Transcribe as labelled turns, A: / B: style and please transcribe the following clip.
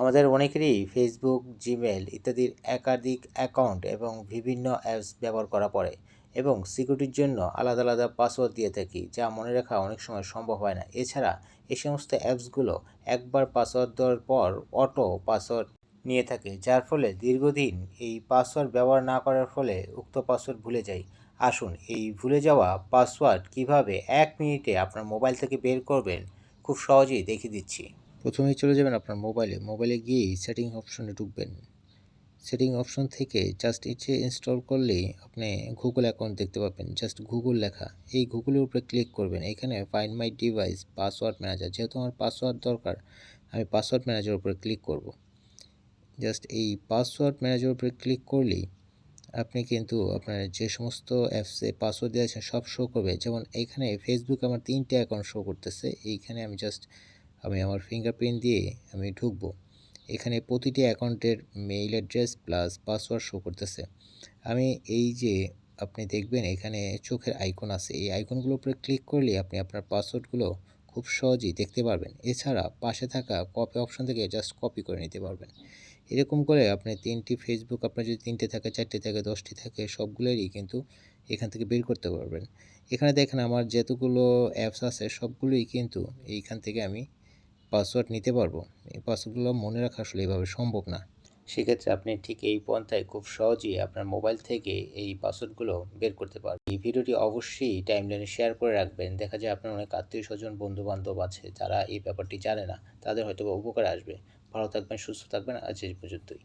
A: আমাদের অনেকেরই Facebook, Gmail ইত্যাদির একাধিক অ্যাকাউন্ট এবং বিভিন্ন অ্যাপস ব্যবহার করা পড়ে এবং সিকিউরিটির জন্য আলাদা আলাদা পাসওয়ার্ড দিয়ে থাকি, যা মনে রাখা অনেক সময় সম্ভব হয় না। এছাড়া এই সমস্ত অ্যাপসগুলো একবার পাসওয়ার্ড দেওয়ার পর অটো পাসওয়ার্ড নিয়ে থাকে, যার ফলে দীর্ঘদিন এই পাসওয়ার্ড ব্যবহার না করার ফলে উক্ত পাসওয়ার্ড ভুলে যাই। আসুন এই ভুলে যাওয়া পাসওয়ার্ড কিভাবে 1 মিনিটে আপনার মোবাইল থেকে বের করবেন খুব সহজেই দেখিয়ে দিচ্ছি। প্রথমেই চলে যাবেন আপনার মোবাইলে গিয়েই সেটিং অপশনে ঢুকবেন। সেটিং অপশন থেকে জাস্ট ইনস্টল করলেই আপনি গুগল অ্যাকাউন্ট দেখতে পাবেন। জাস্ট গুগল লেখা, এই গুগলের উপরে ক্লিক করবেন। এখানে find my device password manager, যেহেতু আমার পাসওয়ার্ড দরকার আমি পাসওয়ার্ড ম্যানেজার উপরে ক্লিক করব। জাস্ট এই পাসওয়ার্ড ম্যানেজার উপরে ক্লিক করলেই আপনি কিন্তু আপনার যে সমস্ত অ্যাপসে পাসওয়ার্ড দেওয়া আছে সব শো করবে। যেমন এইখানে ফেসবুক আমার 3টে অ্যাকাউন্ট শো করতেছে। এইখানে আমি আমার ফিঙ্গারপ্রিন্ট দিয়ে আমি ঢুকবো। এখানে প্রতিটি অ্যাকাউন্টের mail address plus password show করতেছে। আমি এই যে আপনি দেখবেন এখানে চোখের আইকন আছে, এই আইকনগুলোর উপরে ক্লিক করলে আপনি আপনার পাসওয়ার্ডগুলো খুব সহজেই দেখতে পারবেন। এছাড়া পাশে থাকা কপি অপশন থেকে জাস্ট কপি করে নিতে পারবেন। এরকম করে আপনি 3টি ফেসবুক, আপনার যদি 3টে থাকে, 4টে থাকে, 10টি থাকে, সবগুলোরই কিন্তু এখান থেকে বের করতে পারবেন। এখানে দেখেন আমার যতগুলো অ্যাপস আছে সবগুলোই কিন্তু এইখান থেকে আমি পাসওয়ার্ড নিতে পারবো। এই পাসওয়ার্ডগুলো মনে রাখা আসলে এভাবে সম্ভব না। সেক্ষেত্রে আপনি ঠিক এই পন্থায় খুব সহজেই আপনার মোবাইল থেকে এই পাসওয়ার্ডগুলো বের করতে পারবেন। এই ভিডিওটি অবশ্যই টাইমলাইনে শেয়ার করে রাখবেন। দেখা যায় আপনার অনেক আত্মীয় স্বজন, বন্ধু বান্ধব আছে যারা এই ব্যাপারটি জানে না, তাদের হয়তো উপকারে আসবে। ভালো থাকবেন, সুস্থ থাকবেন। আজ এই পর্যন্তই।